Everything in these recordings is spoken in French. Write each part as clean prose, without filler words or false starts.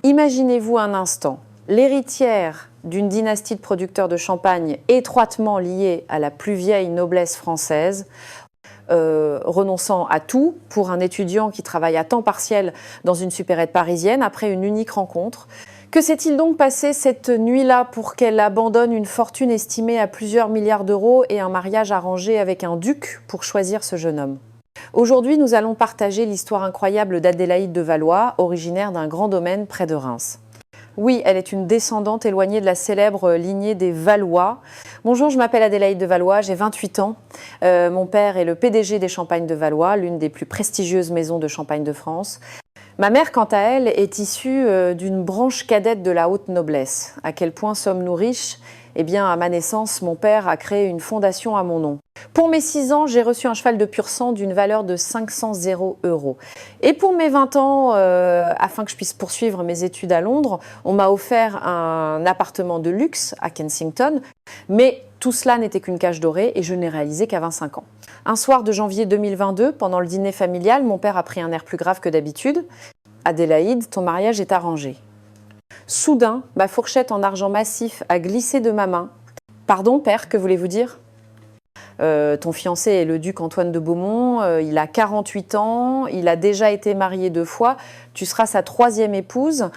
Imaginez-vous un instant, l'héritière d'une dynastie de producteurs de champagne étroitement liée à la plus vieille noblesse française, renonçant à tout pour un étudiant qui travaille à temps partiel dans une supérette parisienne après une unique rencontre. Que s'est-il donc passé cette nuit-là pour qu'elle abandonne une fortune estimée à plusieurs milliards d'euros et un mariage arrangé avec un duc pour choisir ce jeune homme? Aujourd'hui, nous allons partager l'histoire incroyable d'Adélaïde de Valois, originaire d'un grand domaine près de Reims. Oui, elle est une descendante éloignée de la célèbre lignée des Valois. Bonjour, je m'appelle Adélaïde de Valois, j'ai 28 ans. Mon père est le PDG des Champagnes de Valois, l'une des plus prestigieuses maisons de champagne de France. Ma mère, quant à elle, est issue d'une branche cadette de la haute noblesse. À quel point sommes-nous riches? Eh bien, à ma naissance, mon père a créé une fondation à mon nom. Pour mes 6 ans, j'ai reçu un cheval de pur sang d'une valeur de 500 €. Et pour mes 20 ans, afin que je puisse poursuivre mes études à Londres, on m'a offert un appartement de luxe à Kensington. Mais tout cela n'était qu'une cage dorée et je n'ai réalisé qu'à 25 ans. Un soir de janvier 2022, pendant le dîner familial, mon père a pris un air plus grave que d'habitude. « Adélaïde, ton mariage est arrangé. » Soudain, ma fourchette en argent massif a glissé de ma main. « Pardon, père, que voulez-vous dire ? Ton fiancé est le duc Antoine de Beaumont, il a 48 ans, il a déjà été marié 2 fois, tu seras sa 3e épouse.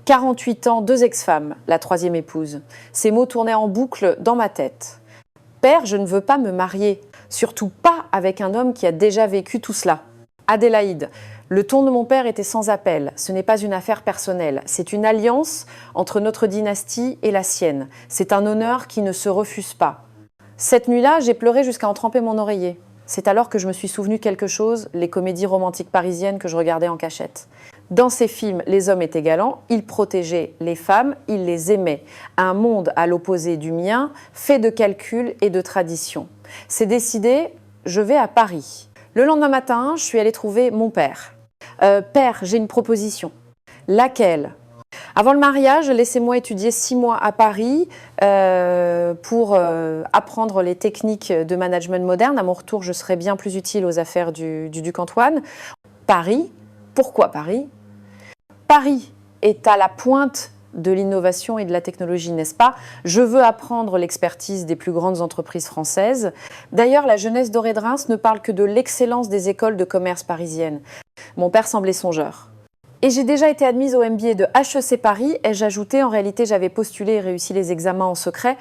48 ans, 2 ex-femmes, la 3e épouse. » Ces mots tournaient en boucle dans ma tête. « Père, je ne veux pas me marier, surtout pas avec un homme qui a déjà vécu tout cela. » Adélaïde, le ton de mon père était sans appel. Ce n'est pas une affaire personnelle. C'est une alliance entre notre dynastie et la sienne. C'est un honneur qui ne se refuse pas. Cette nuit-là, j'ai pleuré jusqu'à en tremper mon oreiller. C'est alors que je me suis souvenu quelque chose, les comédies romantiques parisiennes que je regardais en cachette. Dans ces films, les hommes étaient galants, ils protégeaient les femmes, ils les aimaient. Un monde à l'opposé du mien, fait de calculs et de traditions. C'est décidé, je vais à Paris. Le lendemain matin, je suis allée trouver mon père. Père, j'ai une proposition. Laquelle ? Avant le mariage, laissez-moi étudier 6 mois à Paris pour apprendre les techniques de management moderne. À mon retour, je serai bien plus utile aux affaires du duc Antoine. Paris, pourquoi Paris ? Paris est à la pointe de l'innovation et de la technologie, n'est-ce pas? Je veux apprendre l'expertise des plus grandes entreprises françaises. D'ailleurs, la jeunesse dorée de Reims ne parle que de l'excellence des écoles de commerce parisiennes. Mon père semblait songeur. Et j'ai déjà été admise au MBA de HEC Paris, ai-je ajouté. En réalité, j'avais postulé et réussi les examens en secret.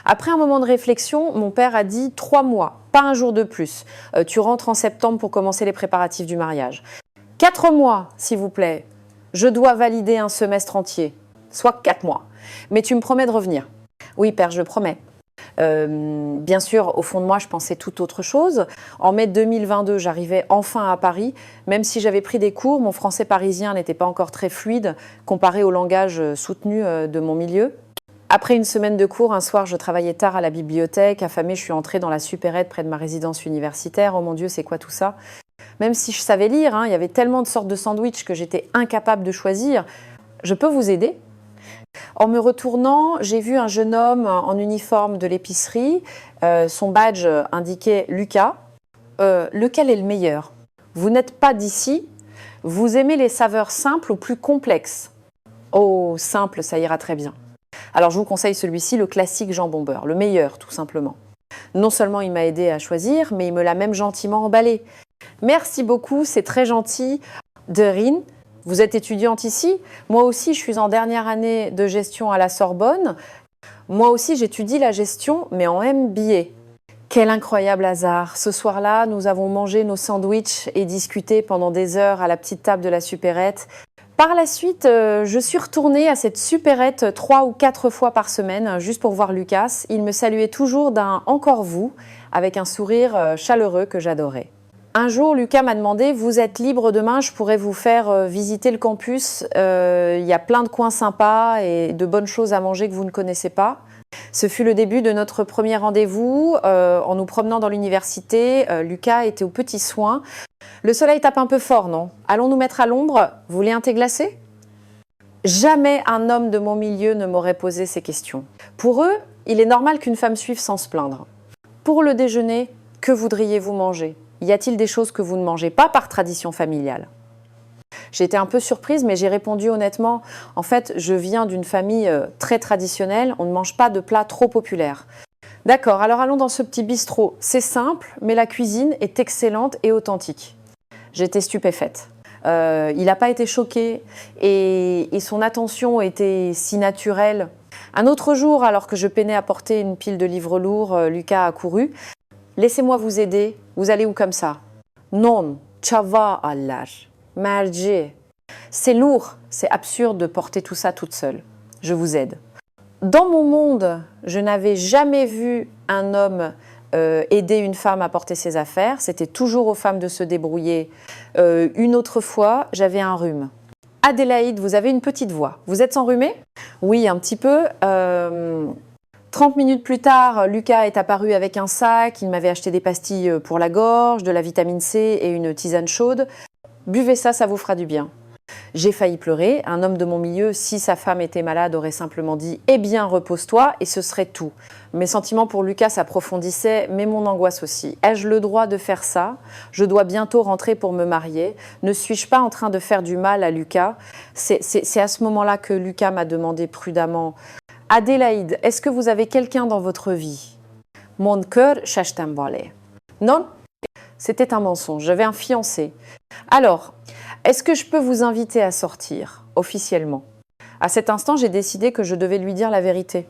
Après un moment de réflexion, mon père a dit 3 mois, pas un jour de plus. Tu rentres en septembre pour commencer les préparatifs du mariage. 4 mois, s'il vous plaît. Je dois valider un semestre entier, soit 4 mois. Mais tu me promets de revenir? Oui, père, je le promets. Bien sûr, au fond de moi, je pensais tout autre chose. En mai 2022, j'arrivais enfin à Paris. Même si j'avais pris des cours, mon français parisien n'était pas encore très fluide comparé au langage soutenu de mon milieu. Après une semaine de cours, un soir, je travaillais tard à la bibliothèque. Affamée, je suis entrée dans la supérette près de ma résidence universitaire. Oh mon Dieu, c'est quoi tout ça? Même si je savais lire, il y avait tellement de sortes de sandwichs que j'étais incapable de choisir. Je peux vous aider? En me retournant, j'ai vu un jeune homme en uniforme de l'épicerie. Son badge indiquait Lucas. Lequel est le meilleur? Vous n'êtes pas d'ici. Vous aimez les saveurs simples ou plus complexes? Oh, simple, ça ira très bien. Alors je vous conseille celui-ci, le classique jambon beurre, le meilleur tout simplement. Non seulement il m'a aidé à choisir, mais il me l'a même gentiment emballé. Merci beaucoup, c'est très gentil. Dorine, vous êtes étudiante ici? Moi aussi, je suis en dernière année de gestion à la Sorbonne. Moi aussi, j'étudie la gestion, mais en MBA. Quel incroyable hasard! Ce soir-là, nous avons mangé nos sandwichs et discuté pendant des heures à la petite table de la supérette. Par la suite, je suis retournée à cette supérette 3 ou 4 fois par semaine, juste pour voir Lucas. Il me saluait toujours d'un « encore vous », avec un sourire chaleureux que j'adorais. Un jour, Lucas m'a demandé « Vous êtes libre demain, je pourrais vous faire visiter le campus. Il y a plein de coins sympas et de bonnes choses à manger que vous ne connaissez pas. » Ce fut le début de notre premier rendez-vous. En nous promenant dans l'université, Lucas était aux petits soins. Le soleil tape un peu fort, non? Allons nous mettre à l'ombre? Vous voulez un thé glacé? Jamais un homme de mon milieu ne m'aurait posé ces questions. Pour eux, il est normal qu'une femme suive sans se plaindre. Pour le déjeuner, que voudriez-vous manger? Y a-t-il des choses que vous ne mangez pas par tradition familiale? J'ai été un peu surprise, mais j'ai répondu honnêtement, en fait, je viens d'une famille très traditionnelle, on ne mange pas de plats trop populaires. D'accord, alors allons dans ce petit bistrot. C'est simple, mais la cuisine est excellente et authentique. J'étais stupéfaite. Il n'a pas été choqué et son attention était si naturelle. Un autre jour, alors que je peinais à porter une pile de livres lourds, Lucas a couru. « Laissez-moi vous aider, vous allez où comme ça ?»« Non, çava Allah, merce. C'est lourd, c'est absurde de porter tout ça toute seule. Je vous aide. » Dans mon monde, je n'avais jamais vu un homme aider une femme à porter ses affaires. C'était toujours aux femmes de se débrouiller. Une autre fois, j'avais un rhume. Adélaïde, vous avez une petite voix. Vous êtes enrhumée? Oui, un petit peu. 30 minutes plus tard, Lucas est apparu avec un sac. Il m'avait acheté des pastilles pour la gorge, de la vitamine C et une tisane chaude. Buvez ça, ça vous fera du bien. J'ai failli pleurer. Un homme de mon milieu, si sa femme était malade, aurait simplement dit « Eh bien, repose-toi » et ce serait tout. Mes sentiments pour Lucas s'approfondissaient, mais mon angoisse aussi. Ai-je le droit de faire ça? Je dois bientôt rentrer pour me marier. Ne suis-je pas en train de faire du mal à Lucas? C'est à ce moment-là que Lucas m'a demandé prudemment « Adélaïde, est-ce que vous avez quelqu'un dans votre vie ?»« Mon cœur cherche un balai. » Non, c'était un mensonge. J'avais un fiancé. Alors, est-ce que je peux vous inviter à sortir, officiellement? À cet instant, j'ai décidé que je devais lui dire la vérité.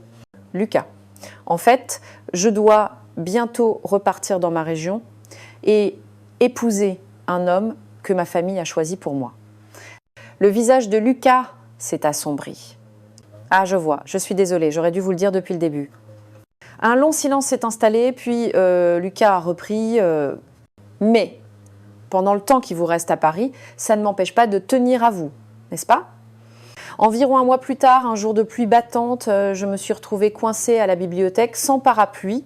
Lucas, en fait, je dois bientôt repartir dans ma région et épouser un homme que ma famille a choisi pour moi. Le visage de Lucas s'est assombri. Ah, je vois, je suis désolée, j'aurais dû vous le dire depuis le début. Un long silence s'est installé, puis Lucas a repris « Mais ». Pendant le temps qui vous reste à Paris, ça ne m'empêche pas de tenir à vous, n'est-ce pas? Environ un mois plus tard, un jour de pluie battante, je me suis retrouvée coincée à la bibliothèque sans parapluie.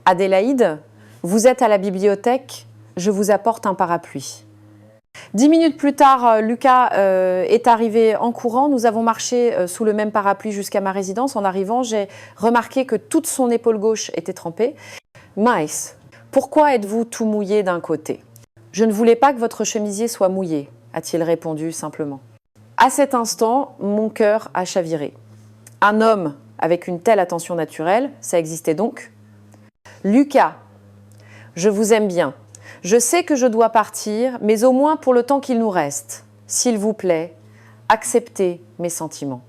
Adélaïde, vous êtes à la bibliothèque, je vous apporte un parapluie. 10 minutes plus tard, Lucas est arrivé en courant. Nous avons marché sous le même parapluie jusqu'à ma résidence. En arrivant, j'ai remarqué que toute son épaule gauche était trempée. « Maïs, pourquoi êtes-vous tout mouillé d'un côté ?» « Je ne voulais pas que votre chemisier soit mouillé, a-t-il répondu simplement. À cet instant, mon cœur a chaviré. Un homme avec une telle attention naturelle, ça existait donc? Lucas, je vous aime bien. Je sais que je dois partir, mais au moins pour le temps qu'il nous reste. S'il vous plaît, acceptez mes sentiments.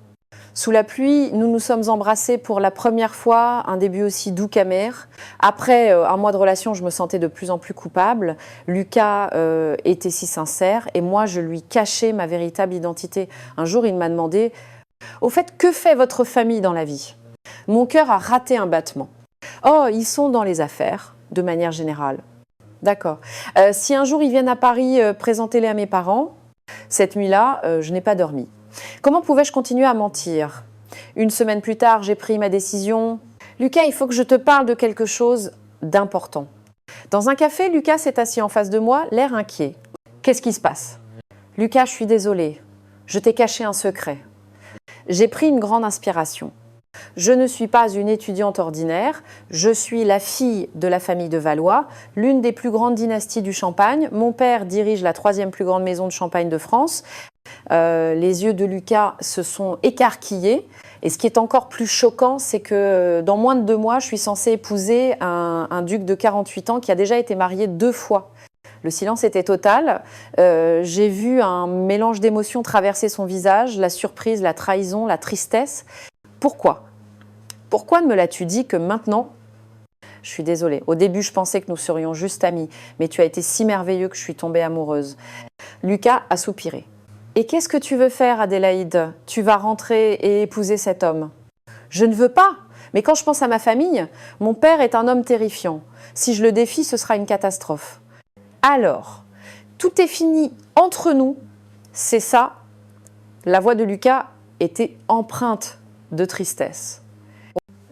Sous la pluie, nous nous sommes embrassés pour la première fois, un début aussi doux qu'amer. Après un mois de relation, je me sentais de plus en plus coupable. Lucas était si sincère et moi, je lui cachais ma véritable identité. Un jour, il m'a demandé « Au fait, que fait votre famille dans la vie ?» Mon cœur a raté un battement. « Oh, ils sont dans les affaires, de manière générale. » D'accord. Si un jour ils viennent à Paris, présentez-les à mes parents. Cette nuit-là, je n'ai pas dormi. Comment pouvais-je continuer à mentir? Une semaine plus tard, j'ai pris ma décision. « Lucas, il faut que je te parle de quelque chose d'important. » Dans un café, Lucas s'est assis en face de moi, l'air inquiet. « Qu'est-ce qui se passe ?»« Lucas, je suis désolée. Je t'ai caché un secret. » J'ai pris une grande inspiration. Je ne suis pas une étudiante ordinaire, je suis la fille de la famille de Valois, l'une des plus grandes dynasties du Champagne. Mon père dirige la 3e plus grande maison de champagne de France. Les yeux de Lucas se sont écarquillés. Et ce qui est encore plus choquant, c'est que dans moins de 2 mois, je suis censée épouser un duc de 48 ans qui a déjà été marié 2 fois. Le silence était total. J'ai vu un mélange d'émotions traverser son visage, la surprise, la trahison, la tristesse. Pourquoi? Pourquoi ne me l'as-tu dit que maintenant? Je suis désolée. Au début, je pensais que nous serions juste amis, mais tu as été si merveilleux que je suis tombée amoureuse. Lucas a soupiré. Et qu'est-ce que tu veux faire, Adélaïde? Tu vas rentrer et épouser cet homme? Je ne veux pas. Mais quand je pense à ma famille, mon père est un homme terrifiant. Si je le défie, ce sera une catastrophe. Alors, tout est fini entre nous. C'est ça. La voix de Lucas était empreinte de tristesse.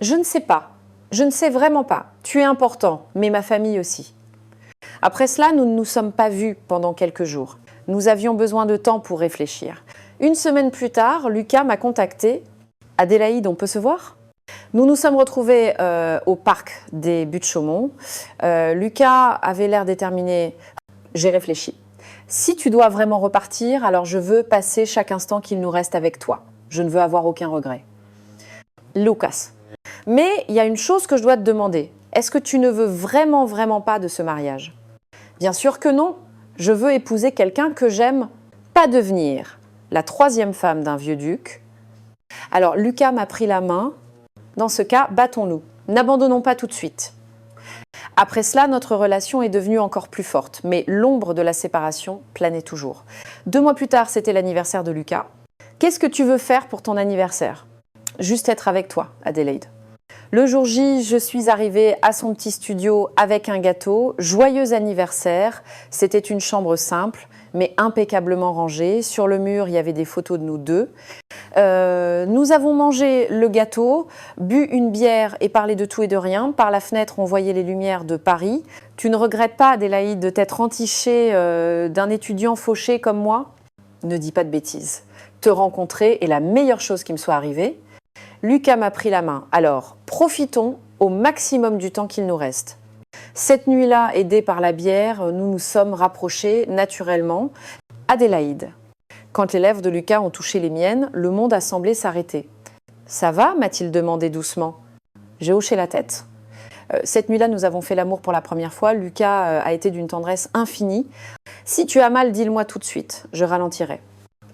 Je ne sais pas. Je ne sais vraiment pas. Tu es important, mais ma famille aussi. Après cela, nous ne nous sommes pas vus pendant quelques jours. Nous avions besoin de temps pour réfléchir. Une semaine plus tard, Lucas m'a contacté. « Adélaïde, on peut se voir ?» Nous nous sommes retrouvés au parc des Buttes-Chaumont. Lucas avait l'air déterminé. J'ai réfléchi. Si tu dois vraiment repartir, alors je veux passer chaque instant qu'il nous reste avec toi. Je ne veux avoir aucun regret. Lucas. Mais il y a une chose que je dois te demander. Est-ce que tu ne veux vraiment, vraiment pas de ce mariage? Bien sûr que non. Je veux épouser quelqu'un que j'aime pas devenir la troisième femme d'un vieux duc. Alors, Lucas m'a pris la main. Dans ce cas, battons-nous. N'abandonnons pas tout de suite. Après cela, notre relation est devenue encore plus forte, mais l'ombre de la séparation planait toujours. 2 mois plus tard, c'était l'anniversaire de Lucas. Qu'est-ce que tu veux faire pour ton anniversaire? Juste être avec toi, Adélaïde. Le jour J, je suis arrivée à son petit studio avec un gâteau. Joyeux anniversaire. C'était une chambre simple, mais impeccablement rangée. Sur le mur, il y avait des photos de nous deux. Nous avons mangé le gâteau, bu une bière et parlé de tout et de rien. Par la fenêtre, on voyait les lumières de Paris. Tu ne regrettes pas, Adélaïde, de t'être entichée d'un étudiant fauché comme moi? Ne dis pas de bêtises. Te rencontrer est la meilleure chose qui me soit arrivée. Lucas m'a pris la main. Alors, profitons au maximum du temps qu'il nous reste. Cette nuit-là, aidée par la bière, nous nous sommes rapprochés naturellement. Adélaïde. Quand les lèvres de Lucas ont touché les miennes, le monde a semblé s'arrêter. « Ça va ?» m'a-t-il demandé doucement. J'ai hoché la tête. Cette nuit-là, nous avons fait l'amour pour la première fois. Lucas a été d'une tendresse infinie. « Si tu as mal, dis-le-moi tout de suite. Je ralentirai. »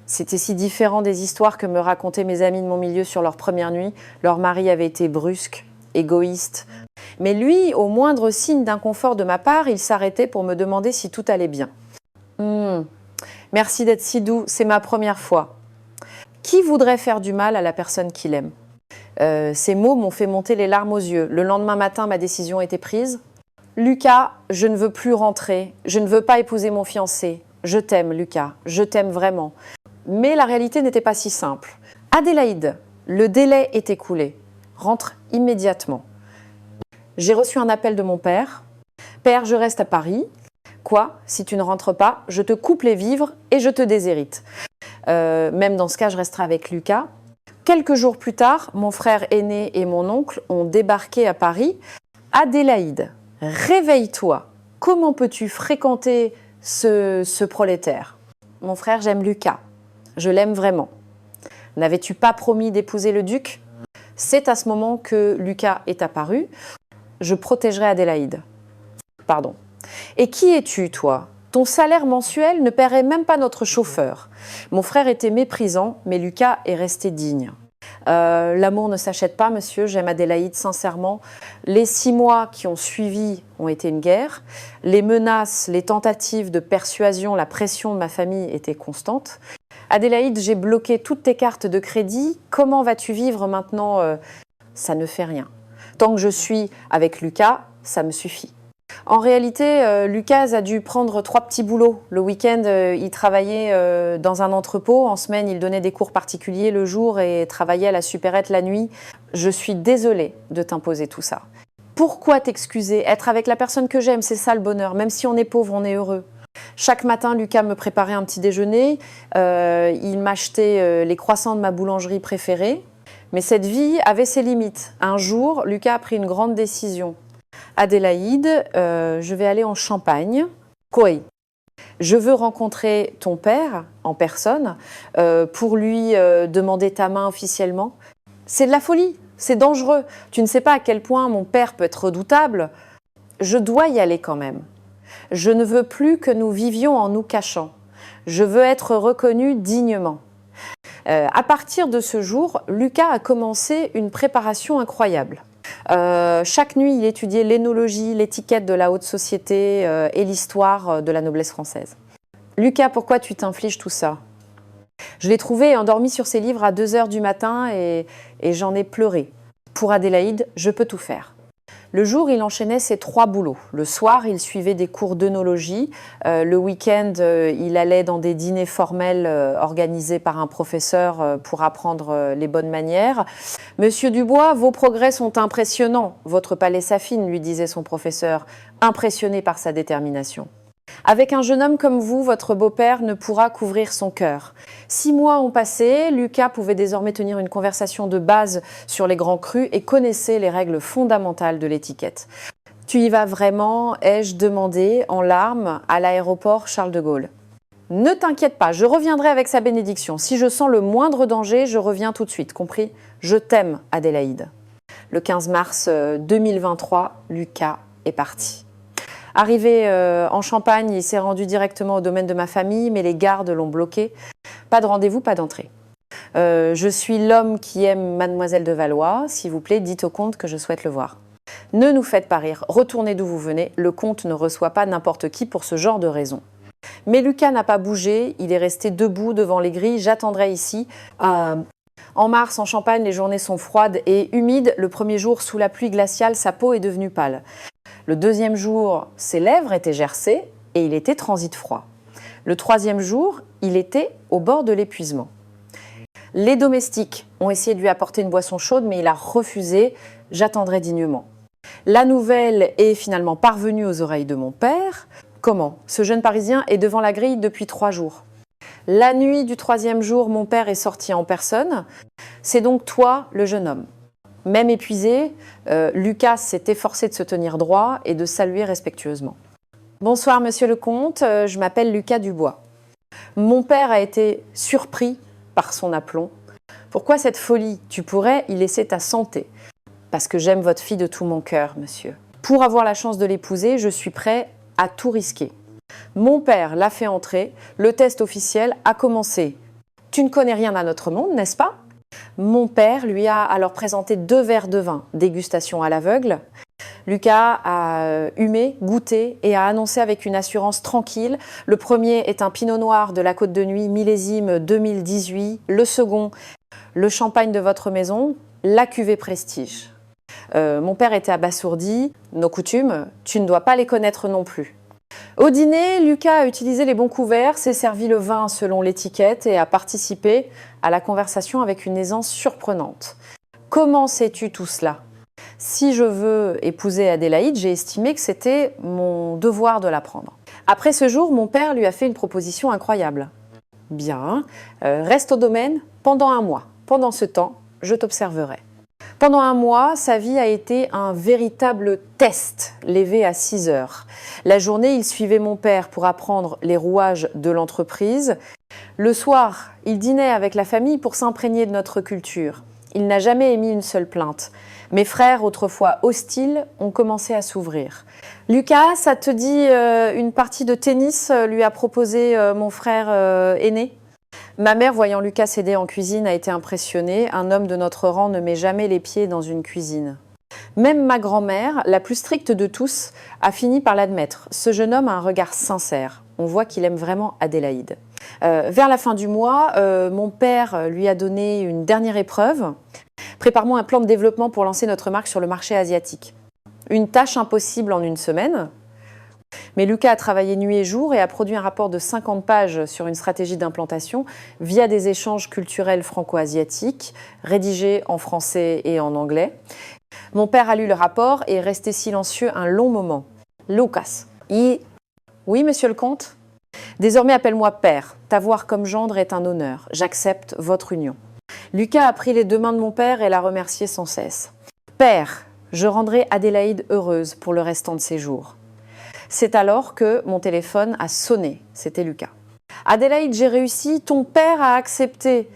C'était si différent des histoires que me racontaient mes amis de mon milieu sur leur première nuit. Leur mari avait été brusque, égoïste. Mais lui, au moindre signe d'inconfort de ma part, il s'arrêtait pour me demander si tout allait bien. Merci d'être si doux, c'est ma première fois. Qui voudrait faire du mal à la personne qu'il aime? Ces mots m'ont fait monter les larmes aux yeux. Le lendemain matin, ma décision était prise. Lucas, je ne veux plus rentrer. Je ne veux pas épouser mon fiancé. Je t'aime, Lucas. Je t'aime vraiment. Mais la réalité n'était pas si simple. Adélaïde, le délai est écoulé. Rentre immédiatement. J'ai reçu un appel de mon père. Père, je reste à Paris. Quoi? Si tu ne rentres pas, je te coupe les vivres et je te déshérite. Même dans ce cas, je resterai avec Lucas. Quelques jours plus tard, mon frère aîné et mon oncle ont débarqué à Paris. Adélaïde, réveille-toi. Comment peux-tu fréquenter ce prolétaire? Mon frère, j'aime Lucas. Je l'aime vraiment. N'avais-tu pas promis d'épouser le duc? C'est à ce moment que Lucas est apparu. Je protégerai Adélaïde. Pardon. Et qui es-tu, toi? Ton salaire mensuel ne paierait même pas notre chauffeur. Mon frère était méprisant, mais Lucas est resté digne. L'amour ne s'achète pas, monsieur, j'aime Adélaïde sincèrement. Les 6 mois qui ont suivi ont été une guerre. Les menaces, les tentatives de persuasion, la pression de ma famille étaient constantes. Adélaïde, j'ai bloqué toutes tes cartes de crédit. Comment vas-tu vivre maintenant? Ça ne fait rien. Tant que je suis avec Lucas, ça me suffit. En réalité, Lucas a dû prendre 3 petits boulots. Le week-end, il travaillait dans un entrepôt. En semaine, il donnait des cours particuliers le jour et travaillait à la supérette la nuit. Je suis désolée de t'imposer tout ça. Pourquoi t'excuser? Être avec la personne que j'aime, c'est ça le bonheur. Même si on est pauvre, on est heureux. Chaque matin, Lucas me préparait un petit déjeuner. Il m'achetait les croissants de ma boulangerie préférée. Mais cette vie avait ses limites. Un jour, Lucas a pris une grande décision. Adélaïde, je vais aller en Champagne. Koi. Je veux rencontrer ton père en personne pour lui demander ta main officiellement. C'est de la folie, c'est dangereux. Tu ne sais pas à quel point mon père peut être redoutable. Je dois y aller quand même. Je ne veux plus que nous vivions en nous cachant. Je veux être reconnue dignement. À partir de ce jour, Lucas a commencé une préparation incroyable. Chaque nuit, il étudiait l'énologie, l'étiquette de la haute société et l'histoire de la noblesse française. Lucas, pourquoi tu t'infliges tout ça? Je l'ai trouvé endormi sur ses livres à 2 heures du matin et j'en ai pleuré. Pour Adélaïde, je peux tout faire. Le jour, il enchaînait ses 3 boulots. Le soir, il suivait des cours d'œnologie. Le week-end, il allait dans des dîners formels organisés par un professeur pour apprendre les bonnes manières. « Monsieur Dubois, vos progrès sont impressionnants. Votre palais s'affine, » lui disait son professeur, impressionné par sa détermination. Avec un jeune homme comme vous, votre beau-père ne pourra couvrir son cœur. 6 mois ont passé, Lucas pouvait désormais tenir une conversation de base sur les grands crus et connaissait les règles fondamentales de l'étiquette. « Tu y vas vraiment ?» ai-je demandé en larmes à l'aéroport Charles de Gaulle. Ne t'inquiète pas, je reviendrai avec sa bénédiction. Si je sens le moindre danger, je reviens tout de suite, compris? Je t'aime, Adélaïde. Le 15 mars 2023, Lucas est parti. Arrivé en Champagne, il s'est rendu directement au domaine de ma famille, mais les gardes l'ont bloqué. Pas de rendez-vous, pas d'entrée. Je suis l'homme qui aime Mademoiselle de Valois. S'il vous plaît, dites au comte que je souhaite le voir. Ne nous faites pas rire, retournez d'où vous venez. Le comte ne reçoit pas n'importe qui pour ce genre de raison. Mais Lucas n'a pas bougé, il est resté debout devant les grilles. J'attendrai ici. En mars, en Champagne, les journées sont froides et humides. Le premier jour, sous la pluie glaciale, sa peau est devenue pâle. Le deuxième jour, ses lèvres étaient gercées et il était transit froid. Le troisième jour, il était au bord de l'épuisement. Les domestiques ont essayé de lui apporter une boisson chaude, mais il a refusé. J'attendrai dignement. La nouvelle est finalement parvenue aux oreilles de mon père. Comment? Ce jeune Parisien est devant la grille depuis 3 jours. La nuit du 3e jour, mon père est sorti en personne. C'est donc toi, le jeune homme. Même épuisé, Lucas s'est efforcé de se tenir droit et de saluer respectueusement. Bonsoir, monsieur le comte, je m'appelle Lucas Dubois. Mon père a été surpris par son aplomb. Pourquoi cette folie? Tu pourrais y laisser ta santé. Parce que j'aime votre fille de tout mon cœur, monsieur. Pour avoir la chance de l'épouser, je suis prêt à tout risquer. Mon père l'a fait entrer, le test officiel a commencé. Tu ne connais rien à notre monde, n'est-ce pas? Mon père lui a alors présenté 2 verres de vin, dégustation à l'aveugle. Lucas a humé, goûté et a annoncé avec une assurance tranquille. Le premier est un pinot noir de la Côte de Nuit, millésime 2018. Le second, le champagne de votre maison, la cuvée Prestige. Mon père était abasourdi. Nos coutumes, tu ne dois pas les connaître non plus. Au dîner, Lucas a utilisé les bons couverts, s'est servi le vin selon l'étiquette et a participé à la conversation avec une aisance surprenante. Comment sais-tu tout cela? Si je veux épouser Adélaïde, j'ai estimé que c'était mon devoir de l'apprendre. Après ce jour, mon père lui a fait une proposition incroyable. Bien, reste au domaine pendant 1 mois. Pendant ce temps, je t'observerai. Pendant 1 mois, sa vie a été un véritable test, levé à 6 heures. La journée, il suivait mon père pour apprendre les rouages de l'entreprise. Le soir, il dînait avec la famille pour s'imprégner de notre culture. Il n'a jamais émis une seule plainte. Mes frères, autrefois hostiles, ont commencé à s'ouvrir. Lucas, ça te dit une partie de tennis, lui a proposé mon frère aîné. Ma mère, voyant Lucas s'aider en cuisine, a été impressionnée. Un homme de notre rang ne met jamais les pieds dans une cuisine. Même ma grand-mère, la plus stricte de tous, a fini par l'admettre. Ce jeune homme a un regard sincère. On voit qu'il aime vraiment Adélaïde. Vers la fin du mois, mon père lui a donné une dernière épreuve. Prépare-moi un plan de développement pour lancer notre marque sur le marché asiatique. Une tâche impossible en 1 semaine. Mais Lucas a travaillé nuit et jour et a produit un rapport de 50 pages sur une stratégie d'implantation via des échanges culturels franco-asiatiques, rédigés en français et en anglais. Mon père a lu le rapport et est resté silencieux un long moment. Lucas. Oui, monsieur le comte? Désormais, appelle-moi père. T'avoir comme gendre est un honneur. J'accepte votre union. Lucas a pris les 2 mains de mon père et l'a remercié sans cesse. Père, je rendrai Adélaïde heureuse pour le restant de ses jours. C'est alors que mon téléphone a sonné. C'était Lucas. Adélaïde, j'ai réussi. Ton père a accepté.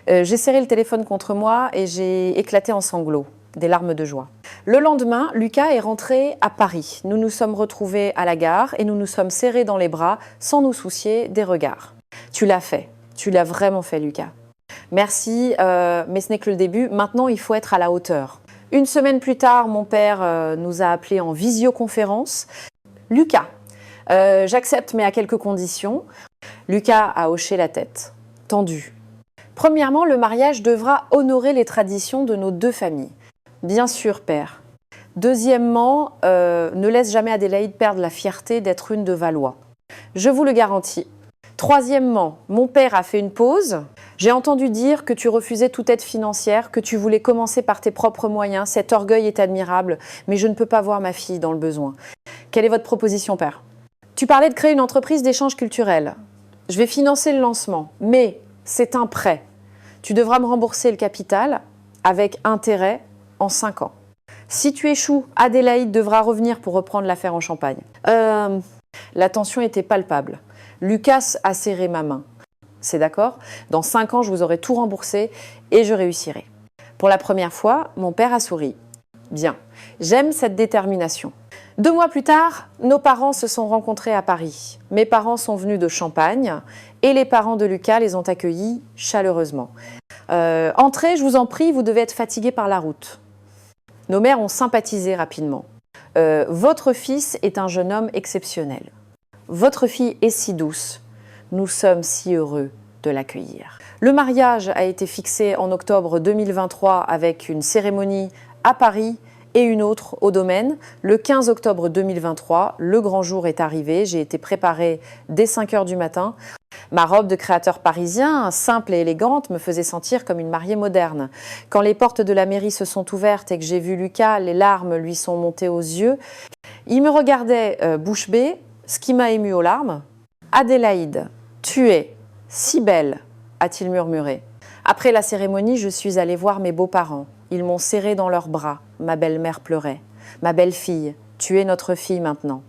J'ai serré le téléphone contre moi et j'ai éclaté en sanglots, des larmes de joie. Le lendemain, Lucas est rentré à Paris. Nous nous sommes retrouvés à la gare et nous nous sommes serrés dans les bras sans nous soucier des regards. Tu l'as fait. Tu l'as vraiment fait, Lucas. Merci, mais ce n'est que le début. Maintenant, il faut être à la hauteur. 1 semaine plus tard, mon père nous a appelés en visioconférence. Lucas, j'accepte mais à quelques conditions. Lucas a hoché la tête, tendu. Premièrement, le mariage devra honorer les traditions de nos 2 familles. Bien sûr, père. Deuxièmement, ne laisse jamais Adélaïde perdre la fierté d'être une de Valois. Je vous le garantis. Troisièmement, mon père a fait une pause. J'ai entendu dire que tu refusais toute aide financière, que tu voulais commencer par tes propres moyens. Cet orgueil est admirable, mais je ne peux pas voir ma fille dans le besoin. Quelle est votre proposition, père? Tu parlais de créer une entreprise d'échange culturel. Je vais financer le lancement, mais c'est un prêt. Tu devras me rembourser le capital avec intérêt en 5 ans. Si tu échoues, Adélaïde devra revenir pour reprendre l'affaire en Champagne. La tension était palpable. Lucas a serré ma main. C'est d'accord? Dans 5 ans, je vous aurai tout remboursé et je réussirai. Pour la première fois, mon père a souri. Bien, j'aime cette détermination. 2 mois plus tard, nos parents se sont rencontrés à Paris. Mes parents sont venus de Champagne et les parents de Lucas les ont accueillis chaleureusement. Entrez, je vous en prie, vous devez être fatigués par la route. Nos mères ont sympathisé rapidement. Votre fils est un jeune homme exceptionnel. Votre fille est si douce. Nous sommes si heureux de l'accueillir. Le mariage a été fixé en octobre 2023 avec une cérémonie à Paris et une autre au Domaine. Le 15 octobre 2023, le grand jour est arrivé. J'ai été préparée dès 5 h du matin. Ma robe de créateur parisien, simple et élégante, me faisait sentir comme une mariée moderne. Quand les portes de la mairie se sont ouvertes et que j'ai vu Lucas, les larmes lui sont montées aux yeux. Il me regardait bouche bée, ce qui m'a émue aux larmes. « Adélaïde, tu es si belle », a-t-il murmuré. Après la cérémonie, je suis allée voir mes beaux-parents. Ils m'ont serré dans leurs bras. Ma belle-mère pleurait. « Ma belle-fille, tu es notre fille maintenant. »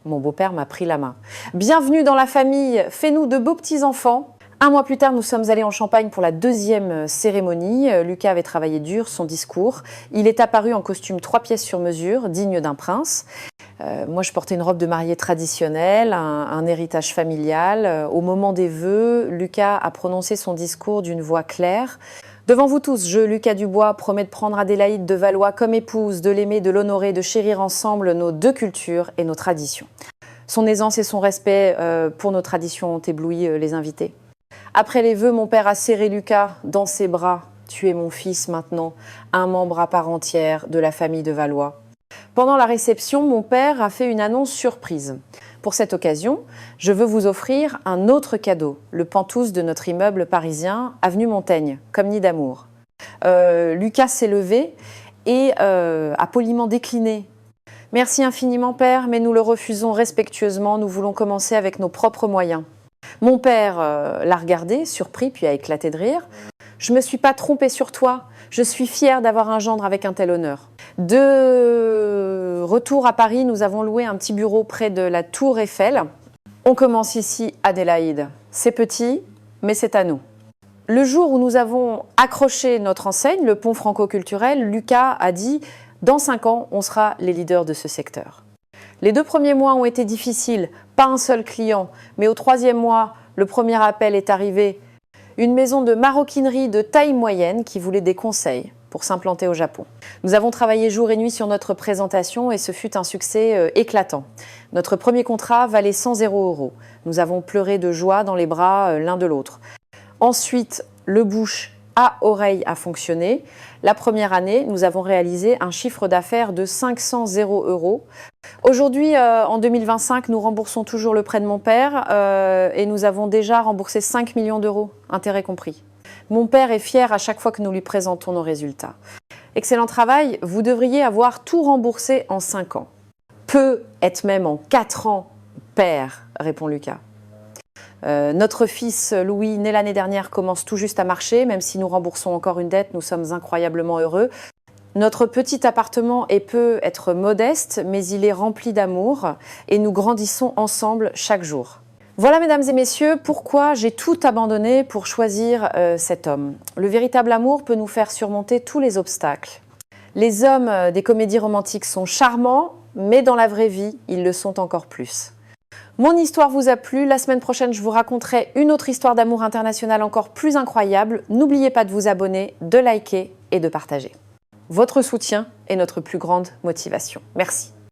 Mon beau-père m'a pris la main. « Bienvenue dans la famille, fais-nous de beaux petits-enfants. » 1 mois plus tard, nous sommes allés en Champagne pour la 2e cérémonie. Lucas avait travaillé dur son discours. Il est apparu en costume 3 pièces sur mesure, digne d'un prince. Moi, je portais une robe de mariée traditionnelle, un héritage familial. Au moment des vœux, Lucas a prononcé son discours d'une voix claire. Devant vous tous, je, Lucas Dubois, promets de prendre Adélaïde de Valois comme épouse, de l'aimer, de l'honorer, de chérir ensemble nos 2 cultures et nos traditions. Son aisance et son respect pour nos traditions ont ébloui les invités. Après les vœux, mon père a serré Lucas dans ses bras. « Tu es mon fils maintenant, un membre à part entière de la famille de Valois. » Pendant la réception, mon père a fait une annonce surprise. Pour cette occasion, je veux vous offrir un autre cadeau, le penthouse de notre immeuble parisien, avenue Montaigne, comme nid d'amour. Lucas s'est levé et a poliment décliné. « Merci infiniment, père, mais nous le refusons respectueusement. Nous voulons commencer avec nos propres moyens. » Mon père l'a regardé, surpris, puis a éclaté de rire. « Je ne me suis pas trompée sur toi. Je suis fière d'avoir un gendre avec un tel honneur. » De retour à Paris, nous avons loué un petit bureau près de la Tour Eiffel. On commence ici, Adélaïde. C'est petit, mais c'est à nous. Le jour où nous avons accroché notre enseigne, le pont franco-culturel, Lucas a dit « Dans 5 ans, on sera les leaders de ce secteur. » Les 2 premiers mois ont été difficiles, pas un seul client, mais au 3e mois, le premier appel est arrivé. Une maison de maroquinerie de taille moyenne qui voulait des conseils pour s'implanter au Japon. Nous avons travaillé jour et nuit sur notre présentation et ce fut un succès éclatant. Notre premier contrat valait 100 €. Nous avons pleuré de joie dans les bras l'un de l'autre. Ensuite, le bouche à oreille a fonctionné. La première année, nous avons réalisé un chiffre d'affaires de 500 €. Aujourd'hui, en 2025, nous remboursons toujours le prêt de mon père et nous avons déjà remboursé 5 millions d'euros, intérêts compris. Mon père est fier à chaque fois que nous lui présentons nos résultats. Excellent travail, vous devriez avoir tout remboursé en 5 ans. Peut-être même en 4 ans, père, répond Lucas. Notre fils Louis, né l'année dernière, commence tout juste à marcher. Même si nous remboursons encore une dette, nous sommes incroyablement heureux. Notre petit appartement peut être modeste, mais il est rempli d'amour et nous grandissons ensemble chaque jour. Voilà, mesdames et messieurs, pourquoi j'ai tout abandonné pour choisir cet homme. Le véritable amour peut nous faire surmonter tous les obstacles. Les hommes des comédies romantiques sont charmants, mais dans la vraie vie, ils le sont encore plus. Mon histoire vous a plu. La semaine prochaine, je vous raconterai une autre histoire d'amour international encore plus incroyable. N'oubliez pas de vous abonner, de liker et de partager. Votre soutien est notre plus grande motivation. Merci.